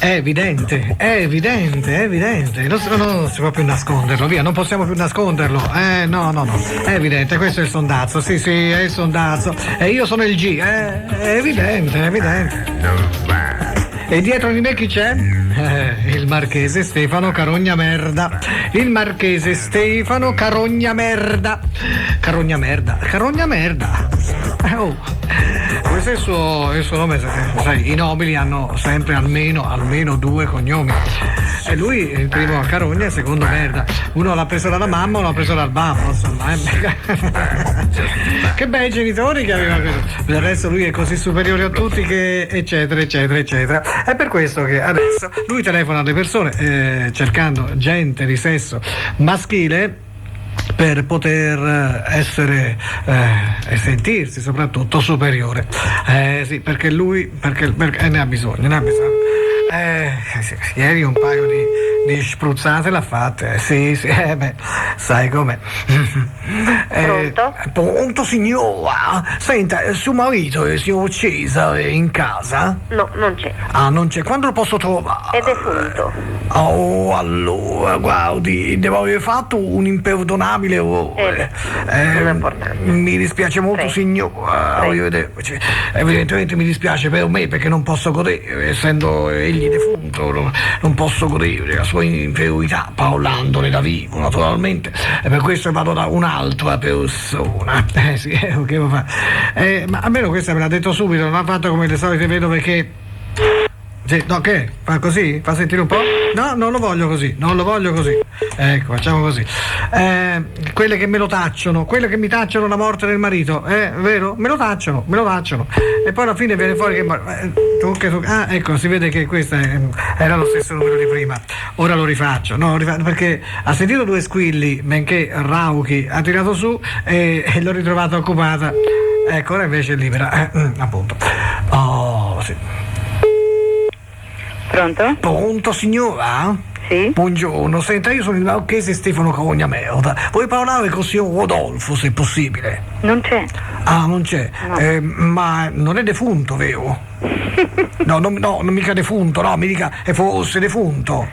È evidente. Non si può più nasconderlo, via, non possiamo più nasconderlo. No. È evidente, questo è il sondazzo, sì, è il sondazzo. E io sono il G, è evidente. E dietro di me chi c'è? Il marchese Stefano Carogna Merda. Il marchese Stefano Carogna Merda. Carogna Merda. Questo è il suo nome, sai, i nobili hanno sempre almeno due cognomi. E lui il primo Carogna e il secondo Merda. Uno l'ha preso dalla mamma, uno l'ha preso dal babbo, insomma. Che bei genitori che aveva questo. Del resto lui è così superiore a tutti che eccetera. È per questo che adesso lui telefona alle persone cercando gente di sesso maschile per poter essere e sentirsi soprattutto superiore. Sì, perché lui ne ha bisogno. Sì, ieri un paio di spruzzate l'ha fatte. Sì, sai com'è. Pronto signora? Senta, suo marito, il signor Cesare, è in casa? No, non c'è. Ah, non c'è. Quando lo posso trovare? È defunto. Oh, allora, guardi, devo aver fatto un imperdonabile errore. Non è importante. Mi dispiace molto, signora. Evidentemente mi dispiace per me perché non posso godere, essendo egli defunto, non posso godere la sua inferiorità parlandone da vivo, naturalmente. E per questo vado da un'altra persona. Sì, che devo fare? Ma almeno questa me l'ha detto subito, non ha fatto come le solite vedove che... Sì, no, che? Fa così? Fa sentire un po'? No, non lo voglio così. Ecco, facciamo così. Quelle che me lo tacciono, quelle che mi tacciono la morte del marito, vero? Me lo tacciono. E poi alla fine viene fuori che... ecco, si vede che questo era lo stesso numero di prima. Ora lo rifaccio, perché ha sentito due squilli, benché rauchi, ha tirato su e l'ho ritrovata occupata. Ecco, ora invece è libera, appunto. Oh, sì. Pronto, signora? Sì? Buongiorno, senta, io sono il marchese Stefano Carogna Merda. Vuoi parlare con il signor Rodolfo, se è possibile? Non c'è. Ah, non c'è? No. Ma non è defunto, vero? No, non mica defunto, no, mi dica, è forse defunto.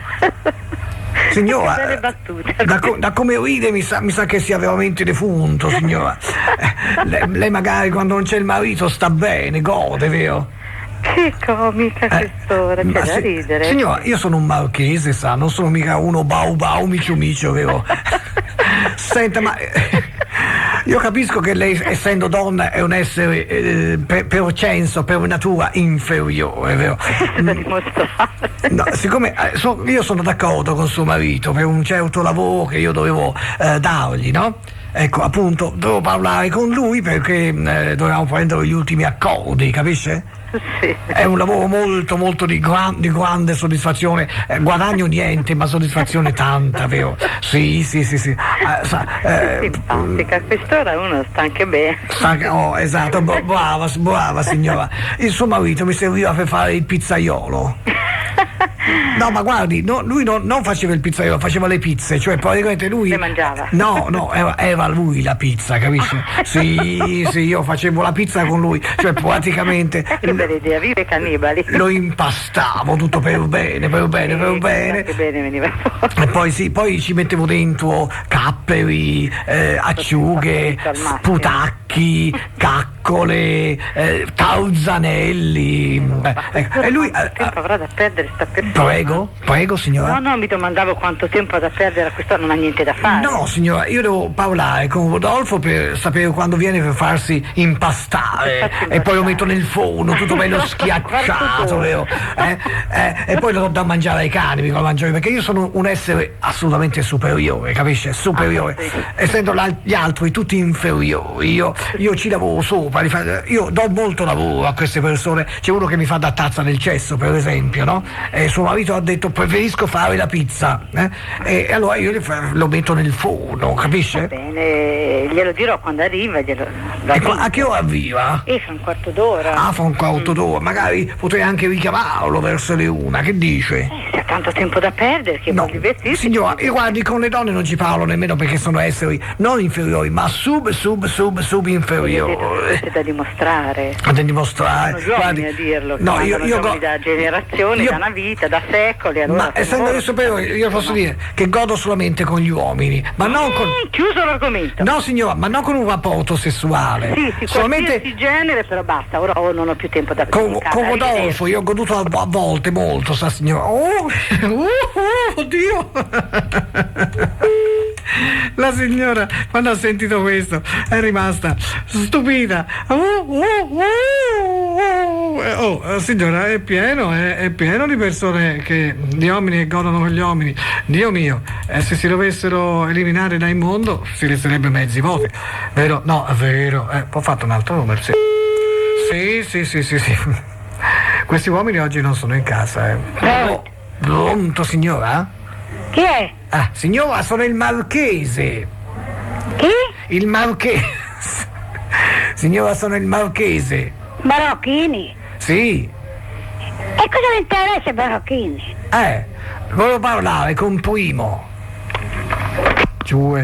Signora, da come ride mi sa che sia veramente defunto, signora. Lei magari quando non c'è il marito sta bene, gode, vero? Che comica quest'ora, c'è da ridere. Signora, io sono un marchese, sa, non sono mica uno bau micio, vero? Senta, ma io capisco che lei, essendo donna, è un essere per censo, per natura inferiore, vero? Da dimostrare. No, siccome io sono d'accordo con suo marito per un certo lavoro che io dovevo dargli, no? Ecco, appunto, devo parlare con lui perché dovevamo prendere gli ultimi accordi, capisce? Sì. È un lavoro molto di grande soddisfazione, guadagno niente ma soddisfazione tanta, vero? Sì. Simpatica, a quest'ora uno sta anche bene. Oh, esatto, brava signora. Il suo marito mi serviva per fare il pizzaiolo. No, ma guardi, lui non faceva il pizzaiolo, faceva le pizze, cioè praticamente lui... Le mangiava? No, era lui la pizza, capisci? Sì, io facevo la pizza con lui, cioè praticamente... Che bella idea, vive cannibali. Lo impastavo tutto per bene. Che bene veniva fuori. E poi ci mettevo dentro capperi, acciughe, sputacchi, caccole, calzanelli. E lui... tempo avrà da perdere sta persona? Prego signora. No, mi domandavo quanto tempo ha da perdere, a quest'ora non ha niente da fare. No signora, io devo parlare con Rodolfo per sapere quando viene per farsi impastare e poi lo metto nel forno tutto bello schiacciato, vero? E poi lo do da mangiare ai cani, perché io sono un essere assolutamente superiore, capisce? Superiore, essendo gli altri tutti inferiori. Io ci lavoro sopra, io do molto lavoro a queste persone. C'è uno che mi fa da tazza nel cesso, per esempio, no? E suo marito ha detto preferisco fare la pizza, e allora io lo metto nel forno, capisce? Va bene, glielo dirò quando arriva. A che ora arriva? Fra un quarto d'ora. Fra un quarto d'ora, magari potrei anche richiamarlo verso le 1, che dice? Se tanto tempo da perdere che No, voglio vestirsi. signora, io guardi, con le donne non ci parlo nemmeno perché sono esseri non inferiori, ma sub inferiori. Avete da dimostrare. Da dimostrare. Sono gli uomini a dirlo, no, io da generazioni, da una vita, da secoli. Allora, ma essendo io superiore, io posso dire che godo solamente con gli uomini, ma non con... Chiuso l'argomento. No signora, ma non con un rapporto sessuale. Sì, solamente qualsiasi genere, però basta, ora non ho più tempo da con dedicare. Rodolfo, io ho goduto a volte molto, sa signora. Oddio! La signora, quando ha sentito questo, è rimasta stupita. Signora, è pieno di persone di uomini che godono con gli uomini. Dio mio, se si dovessero eliminare dal mondo, si resterebbe mezzi voti. Vero? No, è vero. Ho fatto un altro numero, sì. Sì. Questi uomini oggi non sono in casa, Pronto, signora? Chi è? Ah, signora, sono il marchese. Chi? Il marchese. Signora, sono il marchese. Barocchini? Sì. E cosa mi interessa Barocchini? Volevo parlare con Primo. Giù.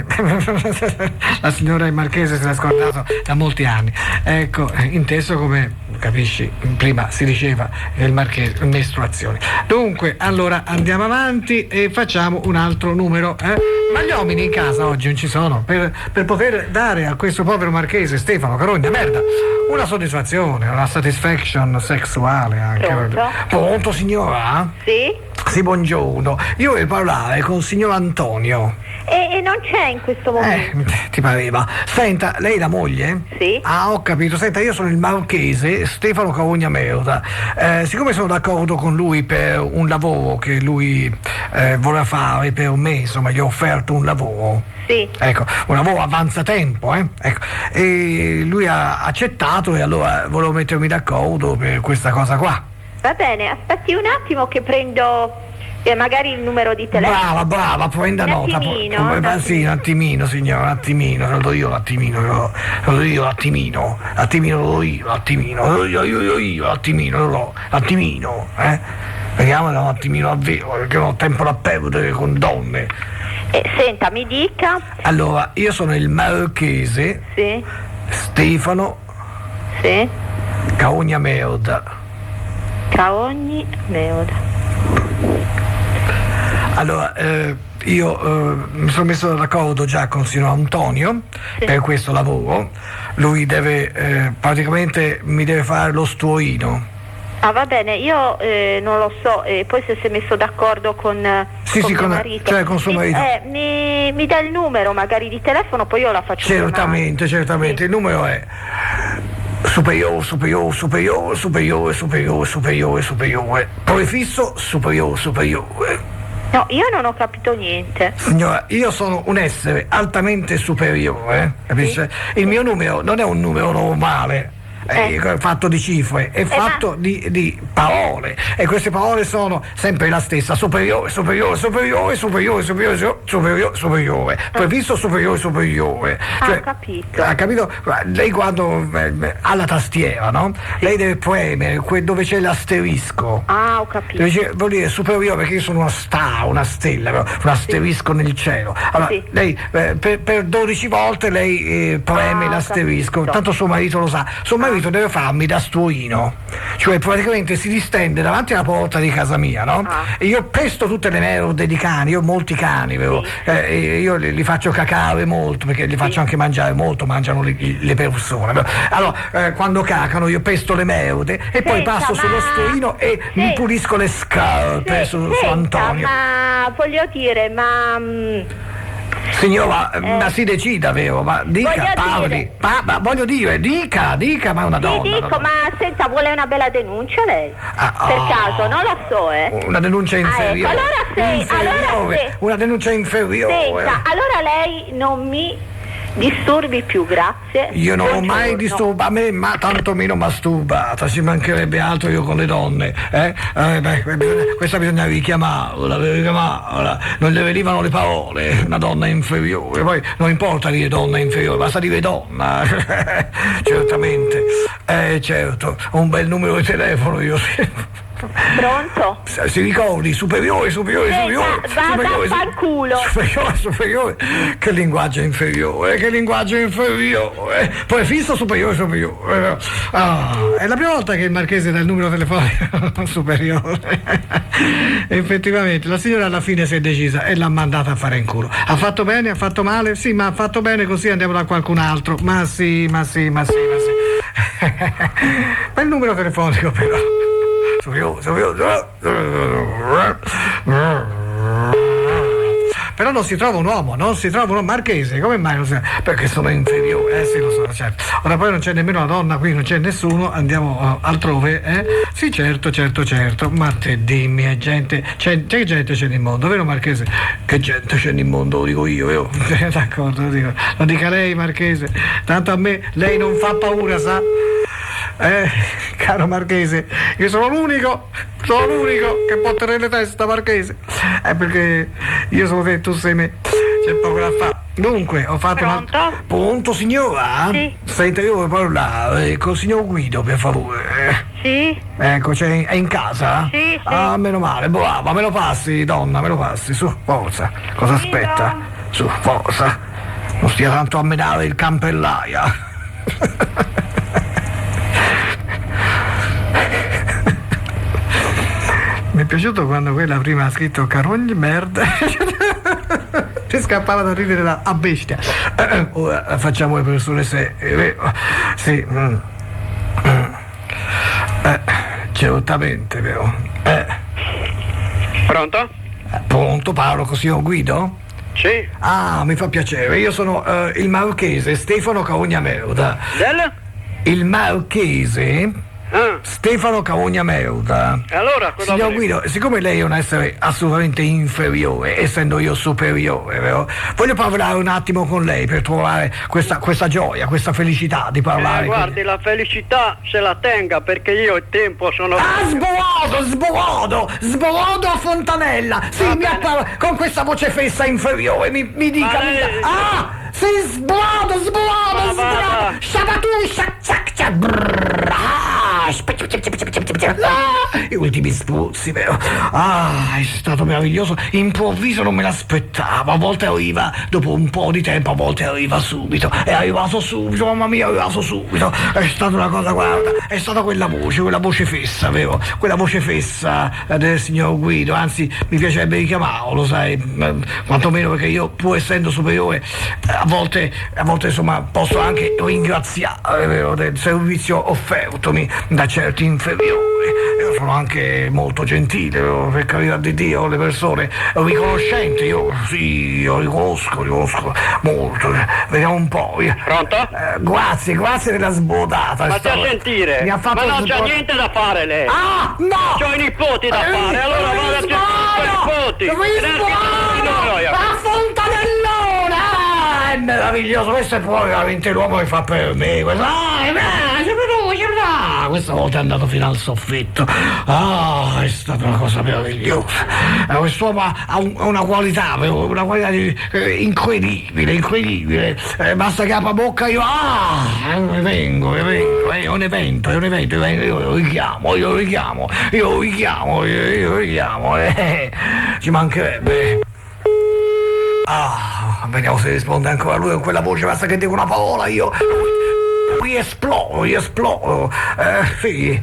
La signora il marchese se l'ha scordato da molti anni. Ecco, inteso come capisci, prima si diceva il marchese, mestruazioni. Dunque, allora andiamo avanti e facciamo un altro numero. Ma gli uomini in casa oggi non ci sono per poter dare a questo povero marchese Stefano Carogna merda una soddisfazione, una satisfaction sessuale anche. Pronto signora? Sì? Sì, buongiorno. Io voglio parlare con il signor Antonio. E non c'è in questo momento. Ti pareva. Senta, lei è la moglie? Sì. Ah, ho capito. Senta, io sono il marchese Stefano Carogna Merda. Siccome sono d'accordo con lui per un lavoro che lui vuole fare per me, insomma, gli ho offerto un lavoro. Sì. Ecco, un lavoro avanzatempo, Ecco. E lui ha accettato e allora volevo mettermi d'accordo per questa cosa qua. Va bene, aspetti un attimo che prendo magari il numero di telefono. Brava, prenda Un nota. attimino, Sì, un attimino, signora, un attimino, lo do io l'attimino, lo do io l'attimino, Vediamo da un attimino a vero, perché non ho tempo da perdere con donne. Senta, mi dica. Allora, io sono il marchese Sì. Stefano Sì. Carogna Merda. Caogni Meuda. Allora, io mi sono messo d'accordo già con il signor Antonio per questo lavoro. Lui deve, praticamente mi deve fare lo stuoino. Ah, va bene, io non lo so, poi se si è messo d'accordo con mio marito. Cioè con suo marito. Mi dà il numero magari di telefono, poi io la faccio Certamente. Sì. Il numero è superiore, prefisso superiore. No, io non ho capito niente. Signora, io sono un essere altamente superiore, capisce? Il mio numero non è un numero normale. È fatto di cifre, è fatto di parole, e queste parole sono sempre la stessa: superiore, previsto superiore. Ho capito. Ha capito? Lei quando ha la tastiera, no? Lei deve premere dove c'è l'asterisco. Ah, ho capito. Vuol dire superiore perché io sono una stella, un asterisco nel cielo. Allora, lei per 12 volte lei preme l'asterisco, tanto suo marito lo sa. Suo marito deve farmi da stuoino, cioè praticamente si distende davanti alla porta di casa mia, no? E io pesto tutte le merde di cani, io ho molti cani, vero? Io li faccio cacare molto perché li faccio anche mangiare molto, mangiano le persone, vero? Allora quando cacano io pesto le merde e poi passo sullo stuoino e mi pulisco le scarpe su Antonio. Ma voglio dire, Signora, ma si decida, vero? Ma dica, parli. Voglio dire, dica, ma è una donna. Sì, dico, ma senta, vuole una bella denuncia lei? Per caso, non lo so, Una denuncia inferiore. Ecco, allora sì. Una denuncia inferiore. Senta, allora lei non mi disturbi più, grazie. Io non ho mai disturbato, a me ma tanto meno masturbata, ci mancherebbe altro io con le donne. Questa bisogna richiamarla, non le venivano le parole, una donna inferiore, poi non importa dire donna inferiore, basta dire donna. Certamente, certo, ho un bel numero di telefono io sì. Pronto? Si ricordi, superiore. Superiore. Che linguaggio inferiore. Poi fisso, superiore. È la prima volta che il Marchese dà il numero telefonico superiore. Effettivamente, la signora alla fine si è decisa e l'ha mandata a fare in culo. Ha fatto bene, ha fatto male? Sì, ma ha fatto bene, così andiamo da qualcun altro. Ma sì. Ma il numero telefonico però. Però non si trova un uomo, Marchese, come mai non si... Perché sono inferiore, sì lo so, certo. Ora poi non c'è nemmeno la donna qui, non c'è nessuno, andiamo altrove, Sì, certo, ma te dimmi, gente, che gente c'è nel mondo, vero Marchese? Che gente c'è nel mondo, lo dico io, vero? D'accordo, lo dica lei Marchese, tanto a me lei non fa paura, sa? Caro Marchese, io sono l'unico che può tenere testa, Marchese, perché io sono te, tu sei me, c'è poco da fare. Dunque, ho fatto Pronto? Pronto, signora? Sì. Senta, io voglio parlare col signor Guido, per favore. Sì? Ecco, è in casa? Sì. Ah, meno male, brava, me lo passi, donna, su, forza. Cosa aspetta? Su, forza. Non stia tanto a menare il campellaia. Mi è piaciuto quando quella prima ha scritto carogni merda. Ci scappava da ridere a bestia. Ora facciamo le persone serie. Sì. Certamente, vero. Pronto? Pronto, parlo con signor Guido? Sì. Ah, mi fa piacere. Io sono il marchese Stefano Carognamerda. Il marchese Stefano Carognamerda. Allora, cosa signor volete? Guido, siccome lei è un essere assolutamente inferiore, essendo io superiore, vero? Voglio parlare un attimo con lei per trovare questa gioia, questa felicità di parlare. Guardi, la felicità se la tenga, perché io il tempo sono... Sborodo a Fontanella. Sì, con questa voce fessa inferiore, mi dica. Sì, sborodo. Gli ultimi spruzzi, vero? È stato meraviglioso, improvviso, non me l'aspettavo, a volte arriva dopo un po' di tempo, a volte arriva subito, è arrivato subito, mamma mia, è arrivato subito, è stata una cosa, guarda, è stata quella voce fessa, vero? Quella voce fessa del signor Guido, anzi mi piacerebbe richiamarlo, sai, quantomeno perché io, pur essendo superiore, a volte insomma posso anche ringraziare, vero, del servizio offertomi da certi inferiori. Io sono anche molto gentile, per carità di Dio, le persone riconoscenti, io riconosco molto. Vediamo un po'. Pronto? Grazie della sbodata. Ma stia a sentire, ma non c'ha niente da fare lei. Ah, no! C'ho i nipoti da fare, allora vado a cercare i nipoti. A Fontanellona! È meraviglioso, questo è poi veramente l'uomo che fa per me. Questa volta è andato fino al soffitto. È stata una cosa meravigliosa. Quest'uomo ha una qualità incredibile. Basta che apra bocca, io vengo. È un evento, io lo richiamo. Ci mancherebbe. Vediamo se risponde ancora lui con quella voce, basta che dico una parola, io riesplodo. Sì.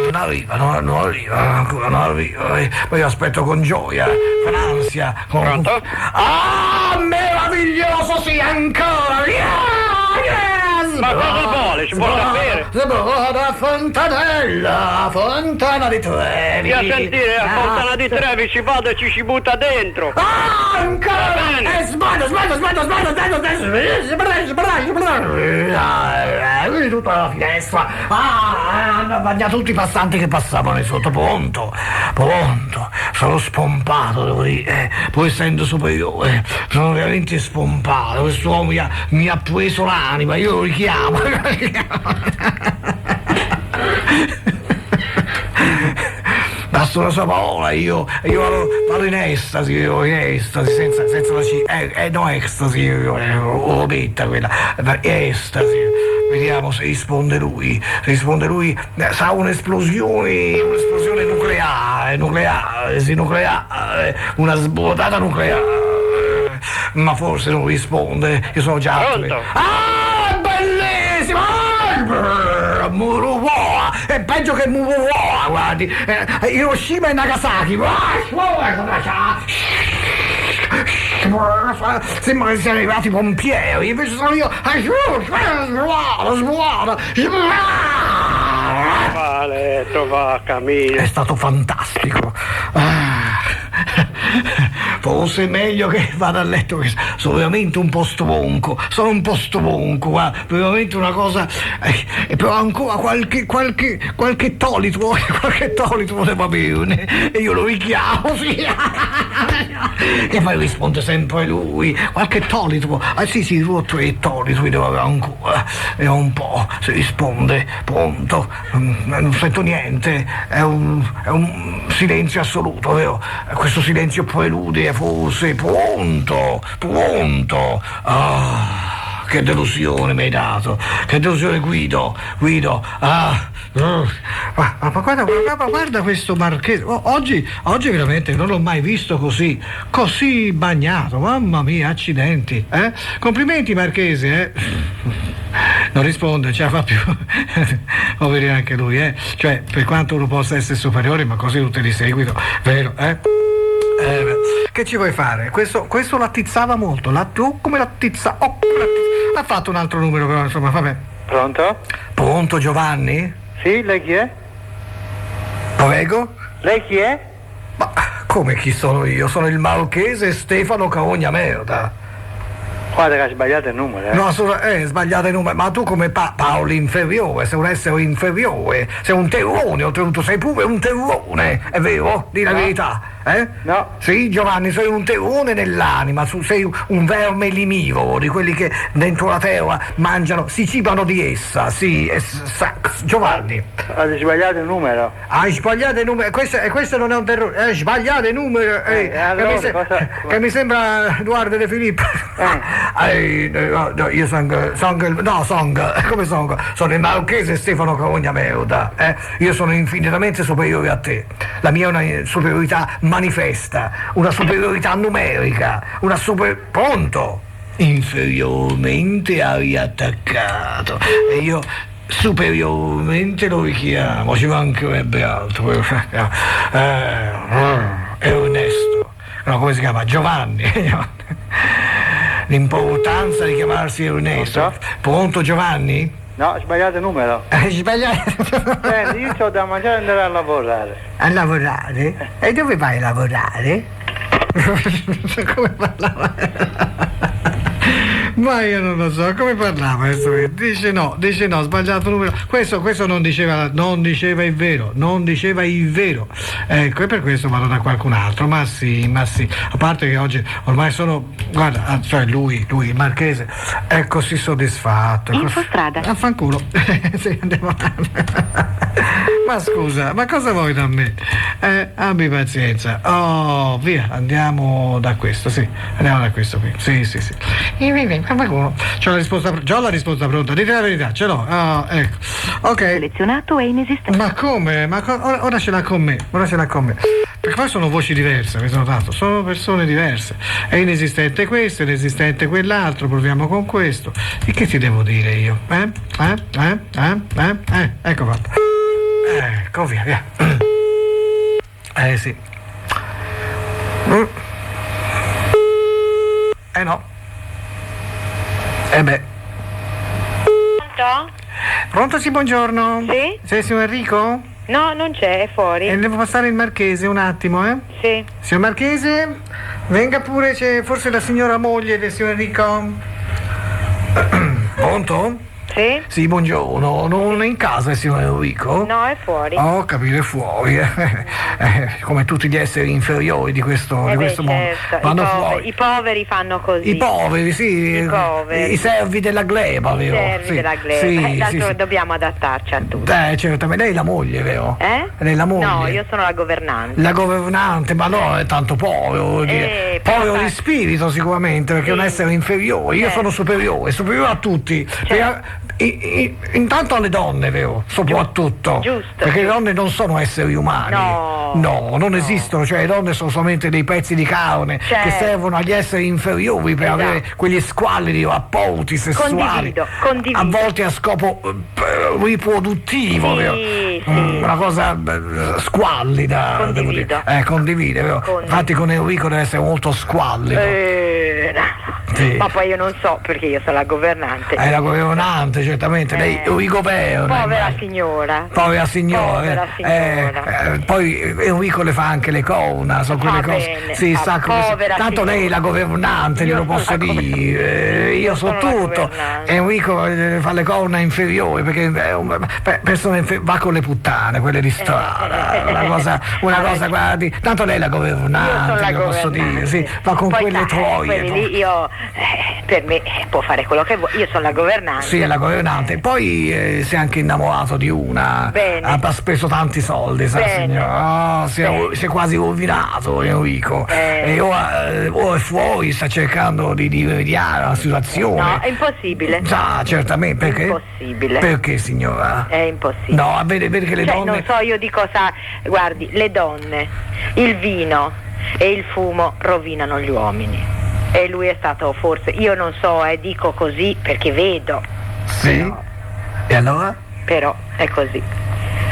Non arriva. Poi io aspetto con gioia, con ansia. Pronto? Meraviglioso, sì, ancora! Ma cosa vuole? Si può sapere? Fontanella, Fontana di Trevi. Stia a sentire, a Fontana di Trevi si vada e ci si butta dentro. Ancora! Sbado! Tutta la finestra. Hanno bagnato tutti i passanti che passavano di sotto. Pronto. Sono spompato, devo dire. Pur essendo superiore, sono veramente spompato. Quest'uomo mi ha preso l'anima, io lo richiamo. Basta una sua parola, io vado in estasi, senza la C, no, estasi, robetta quella, estasi, Vediamo se risponde lui. Se risponde lui, sa un'esplosione nucleare, una svuotata nucleare. Ma forse non risponde, io sono già... Pronto? Ah, bellissimo! Muruwa! È peggio che Muruwa, guardi! Hiroshima e Nagasaki! Sembra che siano arrivati i pompieri, invece sono io! Va a letto, va, Camillo. È stato fantastico! Forse è meglio che vada a letto, che sono veramente un po' stanco, guarda, veramente una cosa, però ancora qualche tolito devo averne, e io lo richiamo, sì, e poi risponde sempre lui, qualche tolito, sì, 2 o 3 toliti devo avere ancora, e un po', si risponde, pronto, non sento niente, è un silenzio assoluto, vero? Questo silenzio prelude forse, pronto, che delusione mi hai dato, che delusione Guido, ma guarda questo Marchese, oggi veramente non l'ho mai visto così bagnato, mamma mia, accidenti, complimenti Marchese, non risponde, ce la fa più, poverino anche lui, cioè per quanto uno possa essere superiore, ma così tutti di seguito, vero, che ci vuoi fare? Questo l'attizzava molto, come l'attizza, ha fatto un altro numero però, insomma, vabbè. Pronto Giovanni? Sì, lei chi è? Prego? Lei chi è? Ma come chi sono io? Sono il marchese Stefano Carogna Merda. Guarda che ha sbagliato il numero, No, sbagliato il numero, ma tu come Paolo inferiore, sei un essere inferiore, sei un terrone, oltretutto sei pure un terrone, è vero? Di la verità, No. Sì, Giovanni, sei un terrone nell'anima, sei un verme limivoro, di quelli che dentro la terra mangiano, si cibano di essa, sì, Giovanni. Ha sbagliato il numero. Hai sbagliato il numero, questo non è un terrore, hai sbagliato il numero, allora, che mi sembra Edoardo De Filippo. No, io sono il marchese Stefano Carogna Merda, io sono infinitamente superiore a te, la mia è una superiorità manifesta, una superiorità numerica, pronto, inferiormente hai attaccato e io superiormente lo richiamo, ci mancherebbe altro, Ernesto, no, come si chiama? Giovanni. L'importanza di chiamarsi Ernesto. Pronto Giovanni? No, sbagliato il numero. Sbagliato. Senti, io ho da mangiare e andare a lavorare. A lavorare? E dove vai a lavorare? Come parlava? Ma io non lo so, come parlava questo? Dice no, sbagliato numero. Questo non diceva il vero, Ecco, e per questo vado da qualcun altro, ma sì. A parte che oggi ormai sono, guarda, cioè lui, il marchese, è così soddisfatto. Infostrada. Affanculo. Sì, andiamo avanti. Ma scusa, ma cosa vuoi da me? Abbi pazienza. Oh, via, andiamo da questo, sì. Andiamo da questo qui. Sì. C'ho la risposta pronta, dite la verità, ce l'ho. Ecco. Ok. Selezionato è inesistente. Ma come? Ora ce l'ha con me. Perché poi sono voci diverse, avete notato? Sono persone diverse. È inesistente questo, è inesistente quell'altro, proviamo con questo. E che ti devo dire io? Ecco fatto. Ecco, via. Sì. No. Beh. Pronto? Pronto, sì, buongiorno. Sì? Sei signor Enrico? No, non c'è, è fuori. Devo passare il marchese un attimo, Sì. Signor Marchese, venga pure, c'è forse la signora moglie del signor Enrico. Pronto? Sì? Sì, buongiorno, non è in casa il signor Enrico? No, è fuori. Oh, capire, fuori, come tutti gli esseri inferiori di questo mondo. Certo. Vanno fuori. I poveri fanno così. I poveri, sì. I poveri. I servi della gleba, vero? I servi della gleba. Sì. Dobbiamo adattarci a tutti. Certamente. Lei è la moglie, vero? Lei è la moglie? No, io sono la governante. La governante, ma no, è tanto povero, vuol dire. Povero di spirito sicuramente, perché è un essere inferiore. Io sono superiore a tutti. intanto alle donne, vero? Soprattutto. Giusto. Perché le donne non sono esseri umani. No, non esistono, cioè le donne sono solamente dei pezzi di carne che Certo. servono agli esseri inferiori per Esatto. avere quegli squallidi rapporti sessuali. Condivido. A volte a scopo riproduttivo, Sì, vero? sì. Una cosa squallida. devo Condivido. dire. Condivide, vero? Condivido. Infatti con Enrico deve essere molto squallido. No. Sì. Ma poi io non so perché io sono la governante. È la governante, certamente, lei rigoverna. Povera immagino. signora. Povera signora. Povera signora. Poi Enrico le fa anche le corna, sono quelle Va cose. bene. Sì, sa come si- Povera tanto lei è la governante, Io glielo sono posso la dire. Io so sono la tutto. governante. Enrico fa le corna inferiori perché è persona va con le puttane, quelle di strada. Una cosa, guardi. Tanto lei è la Io sono governante, la glielo posso governante. dire. Sì, va con Poi, quelle sai, troie. quelli lì io, per me può fare quello che vuole. Io sono la governante. Sì, è la governante. Poi si è anche innamorato di una. Bene. Ha speso tanti soldi, sa Bene. signora. Si è quasi rovinato Enrico. E ora è fuori, sta cercando di rimediare la situazione. No, è impossibile. Già, certamente. Perché? Impossibile. Perché, signora? È impossibile. No, vede che le Cioè, donne. non so io di cosa. Guardi, le donne, il vino e il fumo rovinano gli uomini. E lui è stato forse, io non so, dico così perché vedo, Sì? E allora? però è così.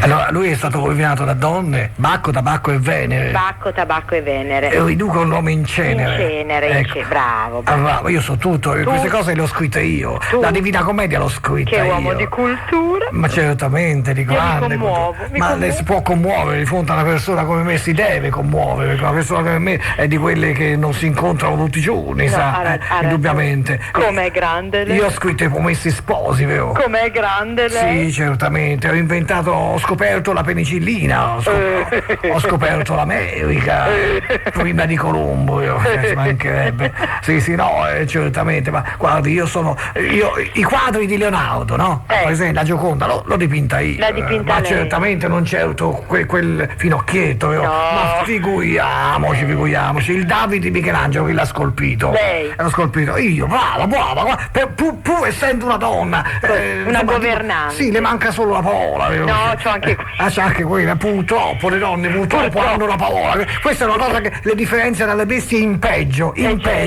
Allora, lui è stato rovinato da donne, Bacco, tabacco e Venere. Bacco, tabacco e Venere. E riduca un uomo in cenere. In cenere, Ecco. bravo. Ah, bravo, io so tutto, queste cose le ho scritte io. Tu. La Divina Commedia l'ho scritta Che io. uomo di cultura. Ma certamente, di grande. commuovo, mi Ma commuovo. lei si può commuovere di fronte a una persona come me, si deve commuovere, perché una persona come me è di quelle che non si incontrano tutti i giorni, No, sa, ha ragione. indubbiamente. Com'è grande lei? Io ho scritto i Promessi Sposi, vero? Com'è grande lei? Sì, certamente, ho scoperto la penicillina, ho scoperto l'America, prima di Colombo, ci mancherebbe. Sì, no, certamente, ma guardi, i quadri di Leonardo, no? Per esempio, la Gioconda, l'ho dipinta io. L'ha dipinta ma lei. certamente non certo quel finocchietto, vero? No. Ma figuriamoci, il Davide di Michelangelo che l'ha scolpito. Lei. L'ho scolpito io, brava, guarda, pur essendo una donna. Una governante. Sì, le manca solo la parola, vero? No, c'ho anche quella. C'è anche quella, purtroppo le donne hanno la parola. Questa è una cosa che le differenzia dalle bestie in peggio.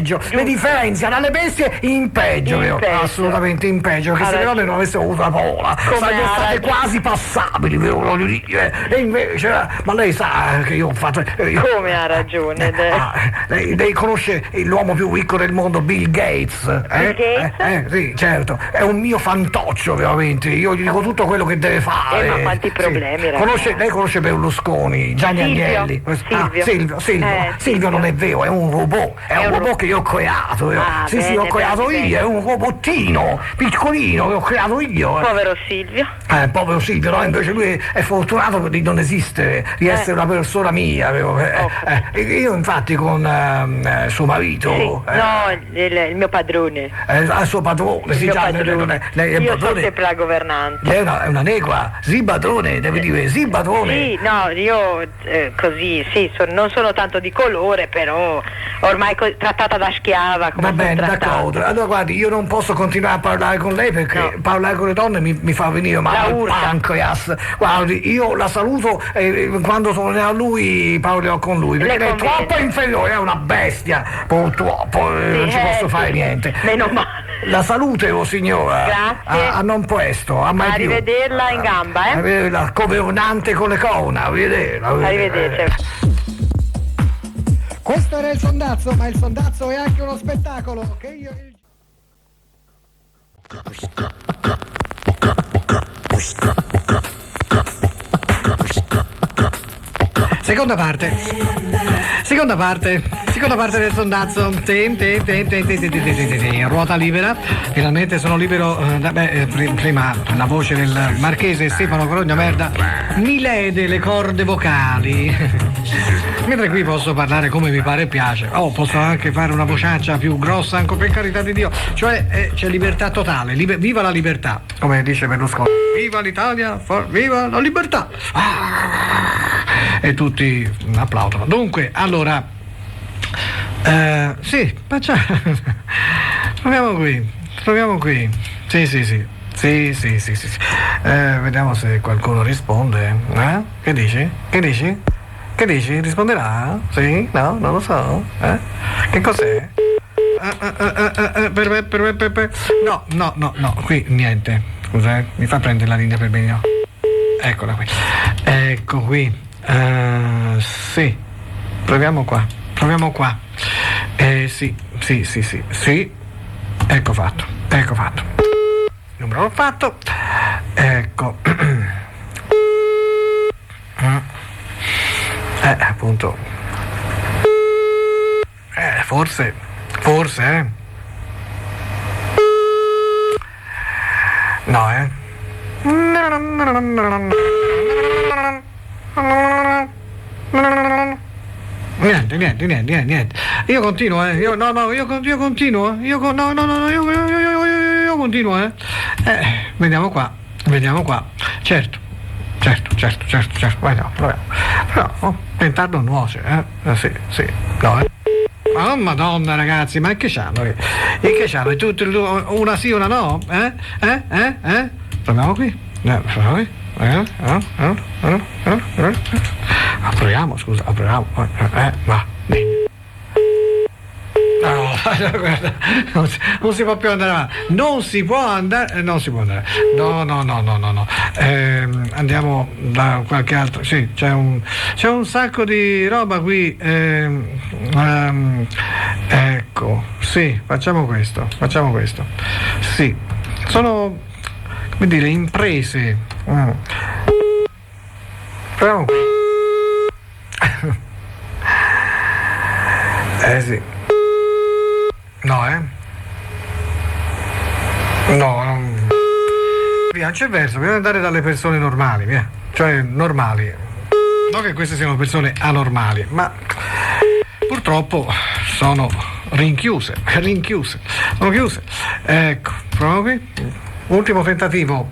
giusto. Le differenzia dalle bestie in peggio, In vero? peggio. Assolutamente in peggio, perché se le donne non avessero avuto la parola sarebbero ha state ragione. quasi passabili, vero? Voglio dire. E invece, ma lei sa che io ho fatto. Come ha ragione lei? Lei conosce l'uomo più ricco del mondo, Bill Gates? Bill Gates? Sì, certo. È un mio fantoccio, veramente. Io gli dico tutto quello che deve fare. Ma quanti problemi, ragazzi. Lei conosce Berlusconi, Gianni Silvio. Agnelli? Silvio. Silvio non è vero, è un robot. È un robot che io ho creato. Sì, bene, l'ho creato bene, io. È un robottino, piccolino, che ho creato io. Povero Silvio. Povero Silvio, no? Invece lui è fortunato di non esistere, di essere una persona mia. Io infatti con suo marito. Sì. No, il mio padrone. Al suo padrone, sì, Il mio già, padrone. lei è Io sono padrone. sempre la governante. Lei è una negra, sì padrone, deve dire sì padrone. Sì, no, io così, sì, non sono tanto di colore, però ormai trattata da schiava. Come Va bene, sono trattata. d'accordo. Allora guardi, io non posso continuare a parlare con lei perché parlare con le donne mi fa venire male il urta. pancreas. Guardi, io la saluto e quando tornerà lui parlerò con lui, perché lei è troppo inferiore, è una bestia, purtroppo, non ci posso fare niente. Meno male. La salute, oh signora. Grazie. A non presto, a mai più. Arrivederla in gamba, La governante con le corna, arrivederla. Arrivederci. Questo era il sondazzo, ma il sondazzo è anche uno spettacolo che io... Seconda parte del sondazzo. Ruota libera. Finalmente sono libero. Prima la voce del marchese Stefano Corogna Merda mi lede le corde vocali. Mentre qui posso parlare come mi pare e piace. Posso anche fare una vociaccia più grossa, anche per carità di Dio. Cioè c'è libertà totale. Viva la libertà, come dice Berlusconi. Viva l'Italia, viva la libertà. E tutti applaudono. Dunque, allora, sì, ma proviamo qui. Sì. Sì. Vediamo se qualcuno risponde. Che dici? Che dici? Risponderà? Sì? No? Non lo so. Che cos'è? No, qui niente. Scusa, mi fa prendere la linea per bene. Eccola qui. Ecco qui. Sì. Proviamo qua. Sì. Ecco fatto. Numero l'ho fatto. Ecco. Appunto. Forse. No, Niente. Io continuo, Io continuo, Vediamo qua. Certo. Vediamo. Però tentare non nuoce, Sì. No, Oh madonna ragazzi, ma che c'hanno? Che c'hanno? È tutto una sì, una no? Proviamo qui. Apriamo. Va. No, guarda, non si può più andare avanti. Non si può andare. No. Andiamo da qualche altro. Sì, c'è un sacco di roba qui. Ecco, sì, facciamo questo. Sì, sono, come dire, imprese. Proviamo qui. Sì. No, via, c'è verso, bisogna andare dalle persone normali, via. Cioè normali. Non che queste siano persone anormali, ma purtroppo sono rinchiuse. Sono chiuse. Ecco, proviamo qui. Ultimo tentativo,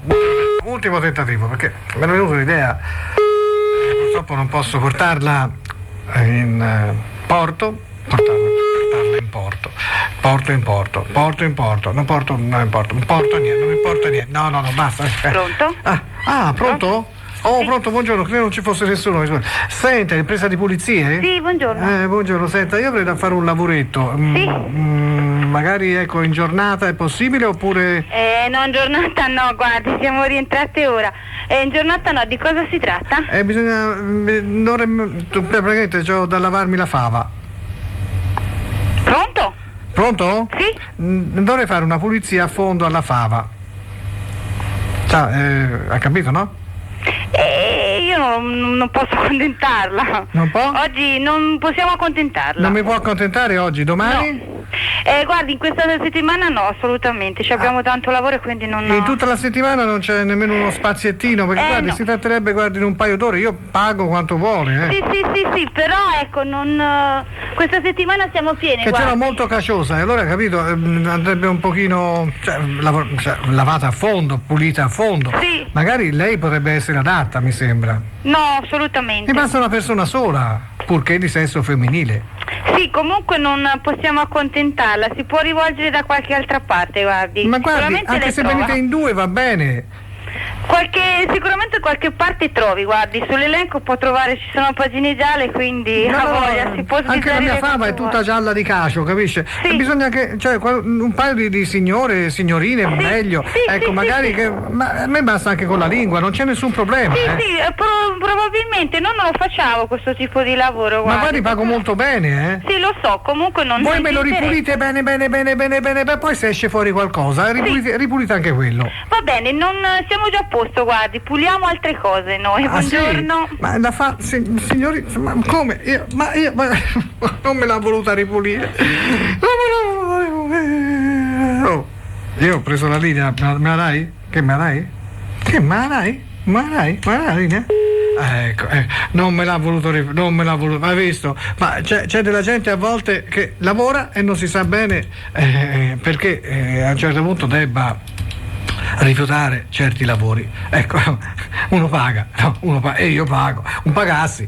perché mi è venuta l'idea. Purtroppo non posso portarla in porto. Non mi importa niente. No, basta. Pronto? Pronto? Sì. Pronto, buongiorno, credo non ci fosse nessuno. Senta, impresa di pulizie? Sì, buongiorno. Buongiorno, senta, io avrei da fare un lavoretto. Sì. Magari in giornata è possibile oppure. No, in giornata no, guardi, siamo rientrate ora. In giornata no, di cosa si tratta? Bisogna. Praticamente c'ho da lavarmi la fava. Pronto? Sì. Dovrei fare una pulizia a fondo alla fava. Ha capito, no? Io non posso accontentarla. Non può? Oggi non possiamo accontentarla. Non mi può accontentare oggi, domani? No. Guardi, in questa settimana no, assolutamente. Abbiamo tanto lavoro e quindi non. In tutta la settimana non c'è nemmeno uno spaziettino, perché guardi, no. Si tratterebbe, in un paio d'ore, io pago quanto vuole. Sì, però ecco, non. Questa settimana siamo pieni. Che guardi. c'era molto caciosa, e allora capito, andrebbe un pochino lavata a fondo, pulita a fondo. Sì. Magari lei potrebbe essere adatta, mi sembra. No, assolutamente. Mi basta una persona sola, purché di sesso femminile. Sì, comunque non possiamo accontentarla, si può rivolgere da qualche altra parte, guardi. Ma guardi, Sicuramente anche le se trova. venite in due va bene. Sicuramente qualche parte trovi, guardi, sull'elenco può trovare, ci sono pagine gialle, quindi No, a voglia, si può anche la mia fava è tutta gialla di cacio, capisce? Sì. E bisogna che, un paio di signore, signorine, meglio. sì, magari sì. che. Ma a me basta anche con la lingua, non c'è nessun problema. Sì, probabilmente noi non lo facciamo questo tipo di lavoro, Ma guardi, pago molto bene, Sì, lo so, comunque non. Voi non me ci lo interessa. ripulite bene, poi se esce fuori qualcosa, ripulite anche quello. Va bene, non siamo già a posto, guardi, puliamo altre cose noi. Buongiorno. Sì? Ma signori, ma come? Ma non me l'ha voluta ripulire. Oh, io ho preso la linea, me la dai? Che me la dai? la linea? Ecco, non me l'ha voluto, hai visto? Ma c'è della gente a volte che lavora e non si sa bene perché a un certo punto debba rifiutare certi lavori. Ecco, uno paga e io pago, pagassi.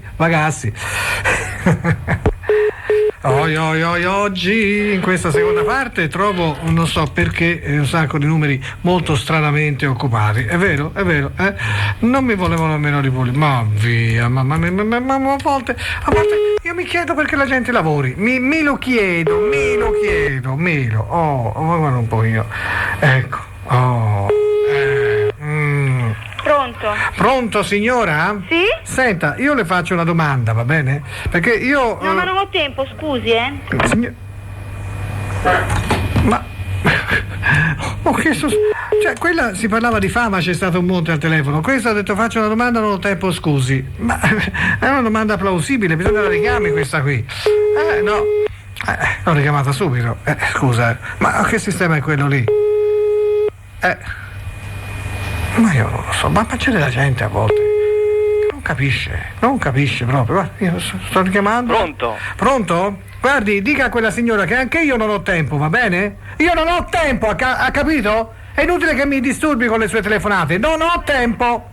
Oggi in questa seconda parte trovo, non so perché, un sacco di numeri molto stranamente occupati. È vero, eh? Non mi volevano nemmeno ripulire. Ma via, ma a volte io mi chiedo perché la gente lavori. Me lo chiedo. Oh, guarda un po' io. Ecco. Pronto? Pronto, signora? Sì? Senta, io le faccio una domanda, va bene? Perché io... No, ma non ho tempo, scusi, Ma... Ho chiesto... Cioè, quella si parlava di fama, c'è stato un monte al telefono. Questo ha detto faccio una domanda, non ho tempo, scusi. Ma è una domanda plausibile, bisogna la richiami questa qui. No. L'ho richiamata subito. Scusa, ma che sistema è quello lì? Ma io non lo so, ma c'è della gente a volte non capisce proprio. Guarda, io sto richiamando. Pronto? Guardi, dica a quella signora che anche io non ho tempo, va bene? Io non ho tempo, ha capito? È inutile che mi disturbi con le sue telefonate, non ho tempo.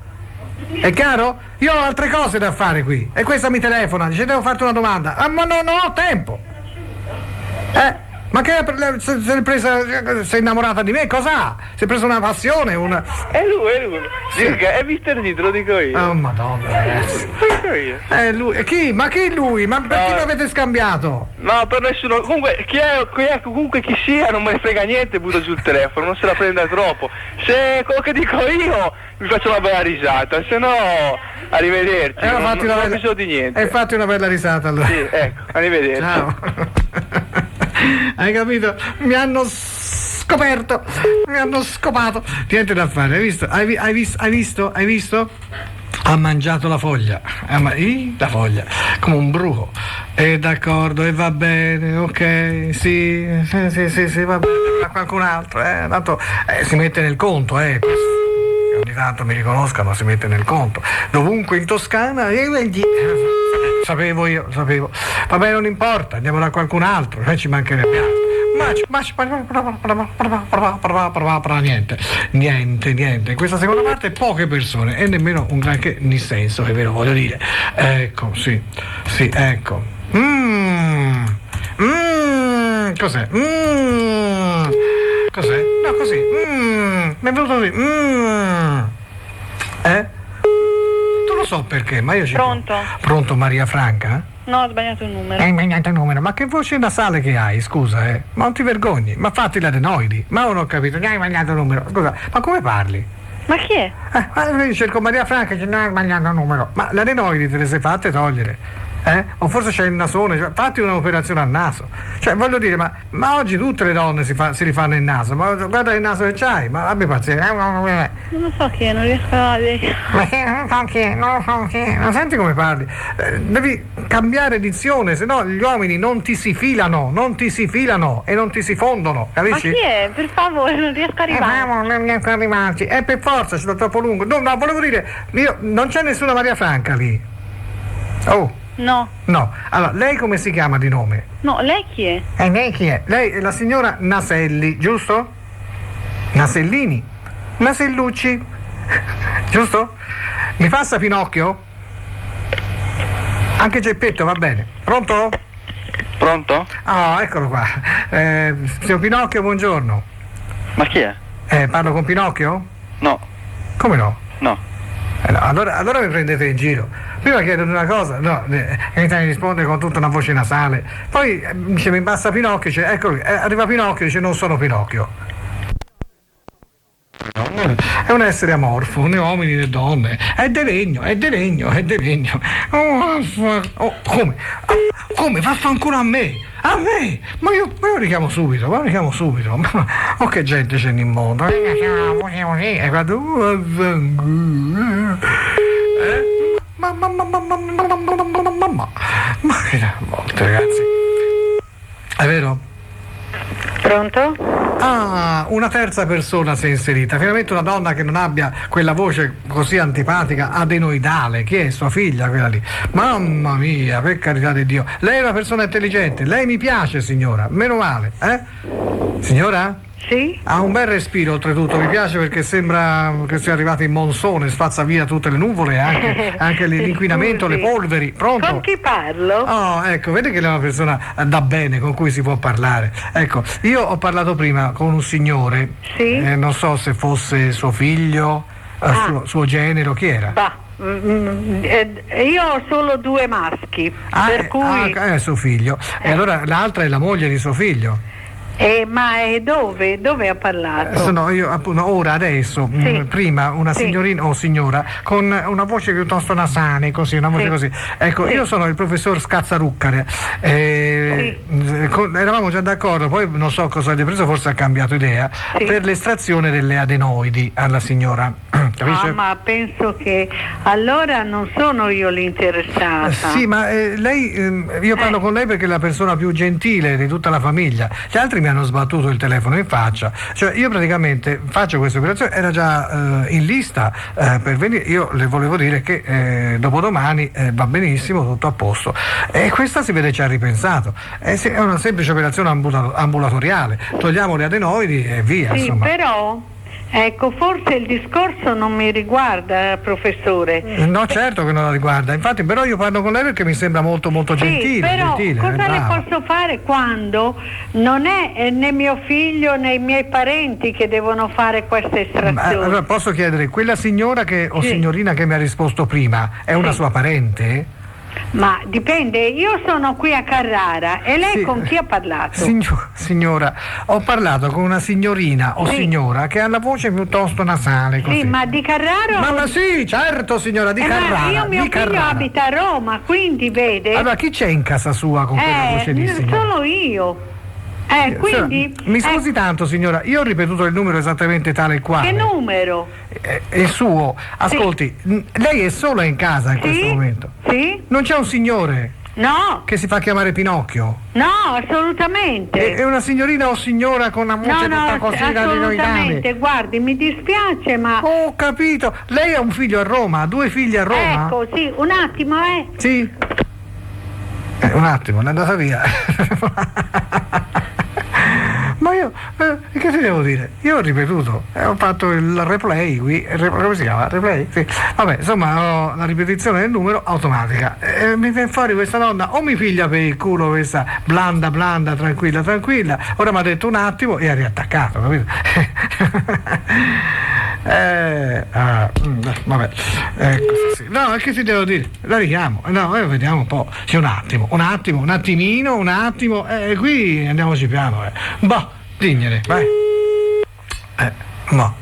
È chiaro? Io ho altre cose da fare qui e questa mi telefona, dice devo farti una domanda. Ma non ho tempo. Ma che sei innamorata di me? Cos'ha? Si è presa una passione? È lui. Dica, è Mr. D, te lo dico io. Oh madonna, ragazzi. Lo dico io. È lui. Chi? Ma chi è lui? Ma perché lo avete scambiato? No, per nessuno. Comunque, comunque chi sia, non me ne frega niente, butta sul telefono, non se la prenda troppo. Se quello che dico io mi faccio una bella risata, se no arrivederci. Non ho bisogno di niente. E fatti una bella risata allora. Sì, ecco, arrivederci. Ciao. Hai capito? Mi hanno scoperto, mi hanno scopato. Niente da fare, hai visto? Ha mangiato la foglia, la foglia, come un bruco. D'accordo, e va bene, ok, sì, va bene, a qualcun altro, tanto si mette nel conto, ogni tanto mi riconoscano, si mette nel conto. Dovunque in Toscana, sapevo. Va bene, non importa, andiamo da qualcun altro, ci mancherebbe altro. Niente. In questa seconda parte poche persone e nemmeno un granché dissenso, è vero, voglio dire. Ecco, sì, ecco. Cos'è? Cos'è? No, così. Mi è venuto così. Non lo so perché, ma io ci... Pronto, Maria Franca? No, ho sbagliato il numero. Hai sbagliato il numero, ma che voce nasale che hai, scusa, Ma non ti vergogni, ma fatti l'adenoidi. Ma non ho capito, hai sbagliato il numero. Scusa, ma come parli? Ma chi è? Cerco Maria Franca, non hai sbagliato il numero. Ma l'adenoidi te le sei fatte togliere? O forse c'è il nasone, fatti un'operazione al naso. Cioè, voglio dire, ma oggi tutte le donne si rifanno il naso, ma guarda il naso che c'hai, ma abbi pazienza. Non lo so chi è, non riesco a vedere. Ma non lo so chi, ma senti come parli. Devi cambiare dizione, se no gli uomini non ti si filano e non ti si fondono, capisci? Ma chi è? Per favore, non riesco a arrivare. Non riesco a arrivarci. Per forza, c'è troppo lungo. No, volevo dire, non c'è nessuna Maria Franca lì. Oh. No. Allora, lei come si chiama di nome? No, lei chi è? Lei chi è? Lei è la signora Naselli, giusto? Nasellini? Nasellucci? Giusto? Mi passa Pinocchio? Anche Geppetto, va bene. Pronto? Pronto? Eccolo qua. Signor Pinocchio, buongiorno. Ma chi è? Parlo con Pinocchio? No. Come no? No. No, allora mi prendete in giro. Prima chiedo una cosa, mi risponde con tutta una voce nasale. Poi dice mi basta Pinocchio, dice, ecco, arriva Pinocchio, dice non sono Pinocchio. È un essere amorfo, né uomini né donne. È di legno. Come? Come? Vaffanculo a me! Ma io richiamo subito. Oh, che gente c'è nel mondo. E guarda, ma che volte, ragazzi. È vero? Pronto? Una terza persona si è inserita. Finalmente una donna che non abbia quella voce così antipatica, adenoidale. Chi è? Sua figlia, quella lì. Mamma mia, per carità di Dio. Lei è una persona intelligente. Lei mi piace, signora. Meno male, Signora? Sì? Ha un bel respiro oltretutto, mi piace perché sembra che sia arrivato in monsone, spazza via tutte le nuvole, anche l'inquinamento, le polveri. Pronto? Con chi parlo? Oh, ecco, vedi che lei è una persona da bene con cui si può parlare. Ecco, io ho parlato prima con un signore, Sì? Non so se fosse suo figlio, suo genero, chi era? Io ho solo 2 maschi, per cui... è suo figlio. E allora l'altra è la moglie di suo figlio. Ma dove? Dove ha parlato? Sono io appunto adesso, Sì. Prima una Sì. signorina o signora con una voce piuttosto nasale, così, una voce Sì. così. Ecco, Sì. io sono il professor Scazzaruccare. Eravamo già d'accordo, poi non so cosa abbia preso, forse ha cambiato idea, Sì. per l'estrazione delle adenoidi alla signora. Capisce? Ma penso che allora non sono io l'interessata. Sì, ma lei, io parlo con lei perché è la persona più gentile di tutta la famiglia. Gli altri mi hanno sbattuto il telefono in faccia. Cioè, io praticamente faccio questa operazione, era già in lista per venire. Io le volevo dire che dopodomani va benissimo, tutto a posto. E questa si vede ci ha ripensato. È una semplice operazione ambulatoriale. Togliamo le adenoidi e via. Sì, Insomma. però ecco, forse il discorso non mi riguarda, professore. No, certo che non la riguarda, infatti, però io parlo con lei perché mi sembra molto molto gentile. Sì, però gentile, cosa le brava. posso fare quando non è né mio figlio né i miei parenti che devono fare questa estrazione? Allora posso chiedere, quella signora o Sì. signorina che mi ha risposto prima è una Sì. sua parente? Ma dipende, io sono qui a Carrara e lei Sì. con chi ha parlato? Signora, ho parlato con una signorina o Sì. signora che ha la voce piuttosto nasale così. Sì, ma di Carrara? Ma sì, certo signora, di ma Carrara. io mio di figlio Carrara. abita a Roma, quindi vede. Allora chi c'è in casa sua con quella voce di signora? solo io. Quindi Mi scusi tanto signora, io ho ripetuto il numero esattamente tale e quale. che numero? È il suo. Ascolti, lei è sola in casa in questo momento? Sì? Non c'è un signore No, che si fa chiamare Pinocchio? no, assolutamente. È una signorina o signora con una voce tutta così da assolutamente, guardi, mi dispiace, ma Ho capito. Lei ha un figlio a Roma, 2 figli a Roma? ecco, sì, un attimo, Sì. Un attimo, è andata via. Ma io, che ti devo dire? Io ho ripetuto, ho fatto il replay qui, come si chiama? Replay? Sì. Vabbè, insomma, ho la ripetizione del numero automatica. Mi viene fuori questa donna, o mi piglia per il culo questa blanda, tranquilla. Ora mi ha detto un attimo e ha riattaccato, capito? Vabbè, sì. No, che ti devo dire? La richiamo, no, vediamo un po'. Sì, un attimino, qui andiamoci piano, Boh, dignene, vai. No.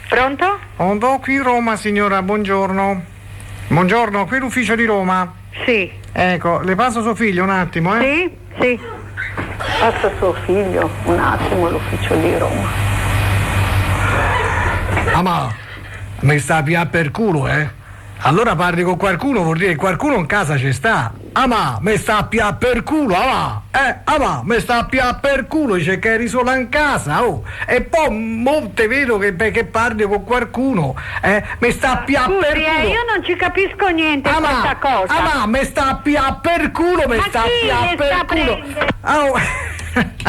Pronto? Pronto, qui Roma, signora, buongiorno. Buongiorno, qui l'ufficio di Roma. sì. Ecco, le passo suo figlio un attimo, Sì, sì. Passa suo figlio un attimo all'ufficio di Roma. Ma mi sta a pià per culo, Allora parli con qualcuno, vuol dire che qualcuno in casa ci sta. Ma mi sta a pià per culo, ma mi sta a pià per culo, dice che eri sola in casa, oh. E poi molte vedo che parli con qualcuno, mi sta a pià Scusi, per culo. io non ci capisco niente di questa cosa. Ma mi sta a pià per culo, mi Ma sta a chi pià le per sta culo.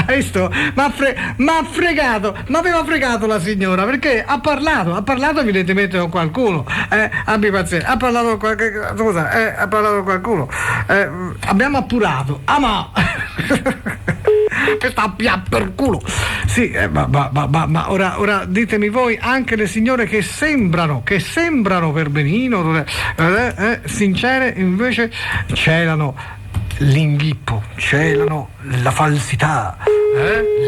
Hai visto? M'ha fregato, mi aveva fregato la signora perché ha parlato evidentemente con qualcuno, abbi pazienza, ha parlato con qualcuno, abbiamo appurato, ma che sta a pià per culo. Sì, ma ora ditemi voi, anche le signore che sembrano per benino, sincere, invece celano l'inghippo, celano la falsità,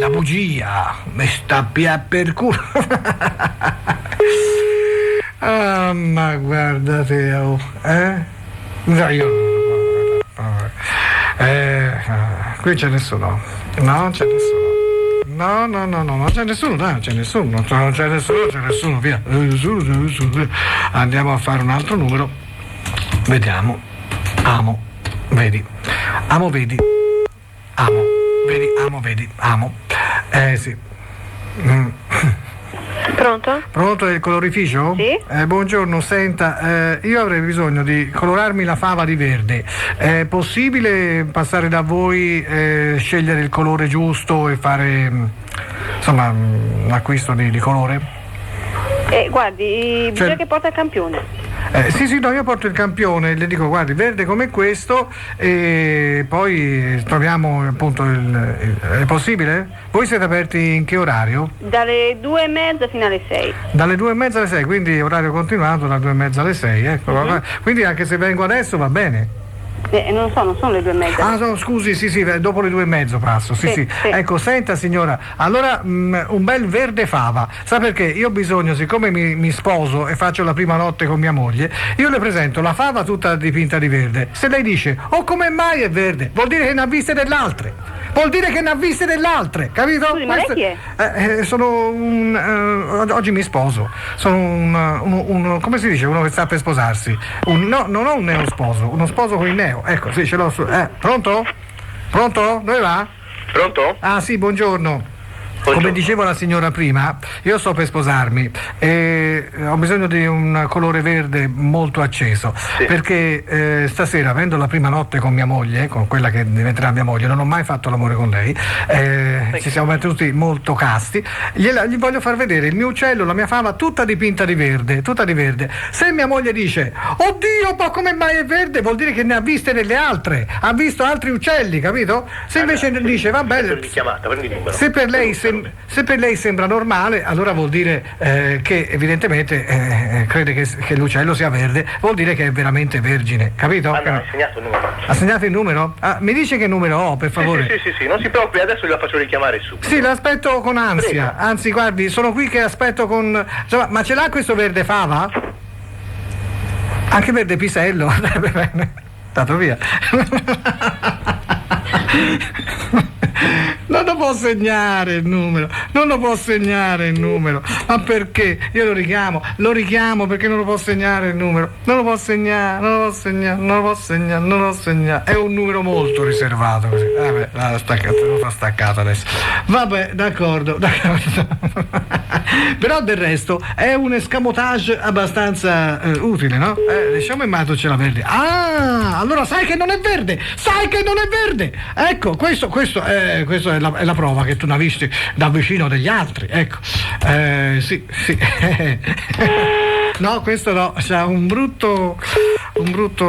la bugia, mi sta più per culo. Ma guardate, no, io qui c'è nessuno, no, c'è nessuno. No, non c'è nessuno, dai, non c'è nessuno, via. Andiamo a fare un altro numero. Vediamo. Vedi. Sì. Pronto? Pronto? Pronto, è il colorificio? Sì. Buongiorno, senta, io avrei bisogno di colorarmi la fava di verde. È possibile passare da voi, scegliere il colore giusto e fare insomma un acquisto di colore? Guardi, bisogna che porta il campione. Sì, no, io porto il campione, le dico guardi, verde come questo e poi troviamo appunto è possibile? Voi siete aperti in che orario? Dalle 2:30 fino alle 6. Dalle 2:30 alle 6, quindi orario continuato dalle 2:30 alle 6, ecco. Quindi anche se vengo adesso va bene? Non sono le 2:30. Ah no, scusi, sì, dopo le 2:30 passo, sì. Ecco, senta signora, allora un bel verde fava, sa perché? Io ho bisogno, siccome mi sposo e faccio la prima notte con mia moglie, io le presento la fava tutta dipinta di verde. Se lei dice, oh come mai è verde? Vuol dire che ne ha viste dell'altre. Capito? Scusi, ma lei chi è? Sono oggi mi sposo. Sono un come si dice? Uno che sta per sposarsi. No, non ho un neosposo, uno sposo con il neo. Ecco, sì, ce l'ho su. Pronto? Pronto? Dove va? Pronto? Ah sì, buongiorno. Come dicevo la signora prima, io sto per sposarmi e ho bisogno di un colore verde molto acceso, perché stasera, avendo la prima notte con mia moglie, con quella che diventerà mia moglie, non ho mai fatto l'amore con lei, ci siamo mantenuti molto casti, gli voglio far vedere il mio uccello, la mia fava tutta dipinta di verde, tutta di verde. Se mia moglie dice, oddio, ma come mai è verde? Vuol dire che ne ha viste delle altre, ha visto altri uccelli, capito? Se invece dice, va bene, se per lei sembra normale, allora vuol dire che evidentemente crede che l'uccello sia verde, vuol dire che è veramente vergine, capito? Ha segnato il numero. Ha segnato il numero? Mi dice che numero ho, per favore? Sì, non si preoccupi, adesso gliela faccio richiamare subito. Sì, l'aspetto con ansia. Prego. Anzi, guardi, sono qui che aspetto con... Insomma, ma ce l'ha questo verde fava? Anche verde pisello? Stato via. Non lo può segnare il numero, ma perché? Io lo richiamo perché non lo può segnare il numero, non lo può segnare, è un numero molto riservato così. L'ho staccato adesso. Vabbè, d'accordo. Però del resto è un escamotage abbastanza utile, no? Diciamo in mano ce la verde. Ah, allora sai che non è verde! Ecco, questo è la prova che tu ne hai visti da vicino degli altri, ecco. Sì. No, questo no, c'ha un brutto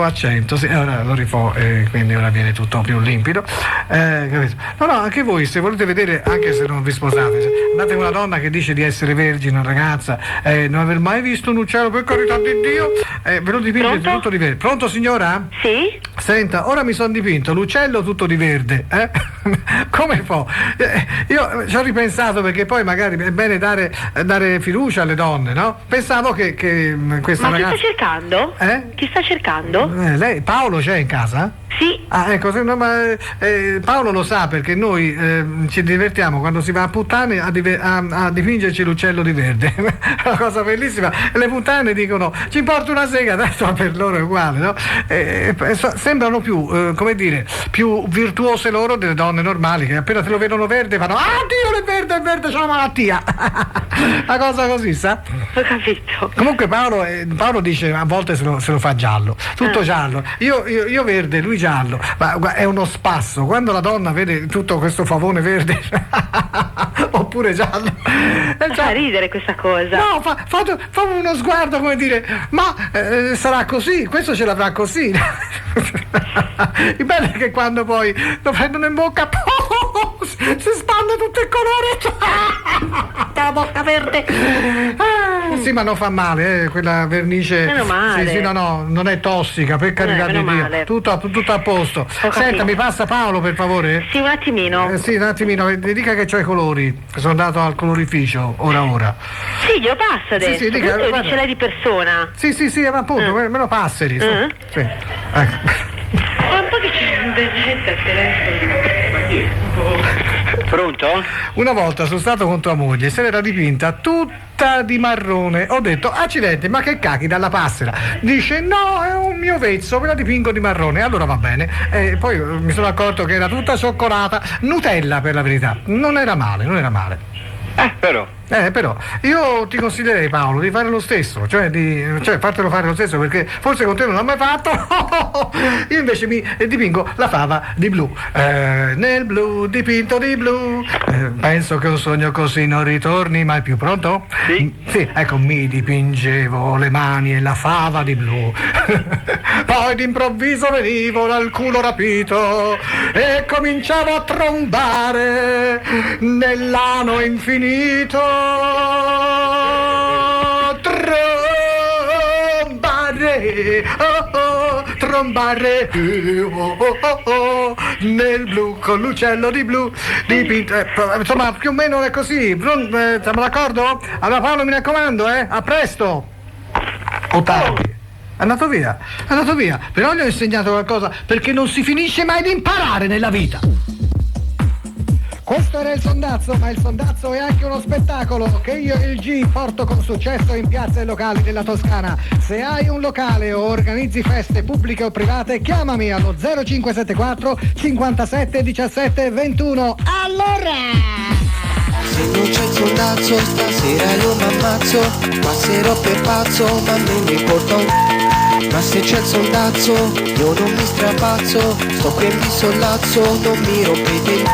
accento, sì, ora lo rifò, quindi ora viene tutto più limpido. Capito? No, anche voi, se volete vedere, anche se non vi sposate, andate con una donna che dice di essere vergine, una ragazza, non aver mai visto un uccello, per carità di Dio, ve lo dipinge tutto di verde. Pronto signora? Sì? Senta, ora mi sono dipinto l'uccello tutto di verde, come fa? Io ci ho ripensato, perché poi magari è bene dare fiducia alle donne, no? Pensavo che questa ma ragazza... chi sta cercando? Chi sta cercando? Lei, Paolo c'è in casa? Sì. Ah, ecco, Paolo lo sa, perché noi ci divertiamo quando si va a puttane a dipingerci l'uccello di verde. Una cosa bellissima. Le puttane dicono ci importa una sega, adesso per loro è uguale, no? Sembrano più, come dire, più virtuose loro delle donne normali, che appena te lo vedono verde fanno Dio, è verde, c'è una malattia. Una cosa così, sa? Ho capito. Comunque Paolo dice a volte se lo fa giallo, tutto giallo. Io verde, lui giallo, ma è uno spasso. Quando la donna vede tutto questo favone verde oppure giallo, fa ridere questa cosa. No, fa uno sguardo, come dire, ma sarà così, questo ce l'avrà così. Il bello è che quando poi lo prendono in bocca si spande tutto il colore, la bocca verde. Sì, ma non fa male, quella vernice. Meno male. Sì, no, non è tossica, per carità di Dio. Tutto a posto. Senta, mi passa Paolo, per favore? Sì, un attimino. Sì, un attimino, mi dica che c'ho i colori. Sono andato al colorificio, ora. Sì, glielo passa adesso. Sì, dica, lo dice lei di persona. Sì, ma appunto, me lo passeri. Sì. Ecco. Un po' che c'è un desetto al telefono. Pronto? Una volta sono stato con tua moglie, se l'era dipinta tutta di marrone. Ho detto, accidenti, ma che cacchi dalla passera? Dice, no, è un mio vezzo, me la dipingo di marrone. Allora va bene. Poi mi sono accorto che era tutta cioccolata, Nutella per la verità. Non era male. Però. Però io ti consiglierei, Paolo, di fare lo stesso, cioè fartelo fare lo stesso, perché forse con te non l'ho mai fatto. Io invece mi dipingo la fava di blu, nel blu dipinto di blu, penso che un sogno così non ritorni mai più. Pronto? Sì. Sì, ecco, mi dipingevo le mani e la fava di blu. Poi d'improvviso venivo dal culo rapito e cominciavo a trombare nell'ano infinito. Trombare nel blu con l'uccello di blu dipinto. Insomma, più o meno è così. Siamo d'accordo? Allora Paolo, mi raccomando, a presto. O tardi. È andato via. Però gli ho insegnato qualcosa, perché non si finisce mai di imparare nella vita. Questo era il Sondazzo, ma il Sondazzo è anche uno spettacolo che io e il G porto con successo in piazze e locali della Toscana. Se hai un locale o organizzi feste pubbliche o private, chiamami allo 0574 57 17 21. Allora! Se non c'è il Sondazzo stasera io m'ammazzo, passerò per pazzo ma non mi importa un ma se c'è il Sondazzo io non mi strapazzo, sto qui e mi sollazzo, non mi rompete il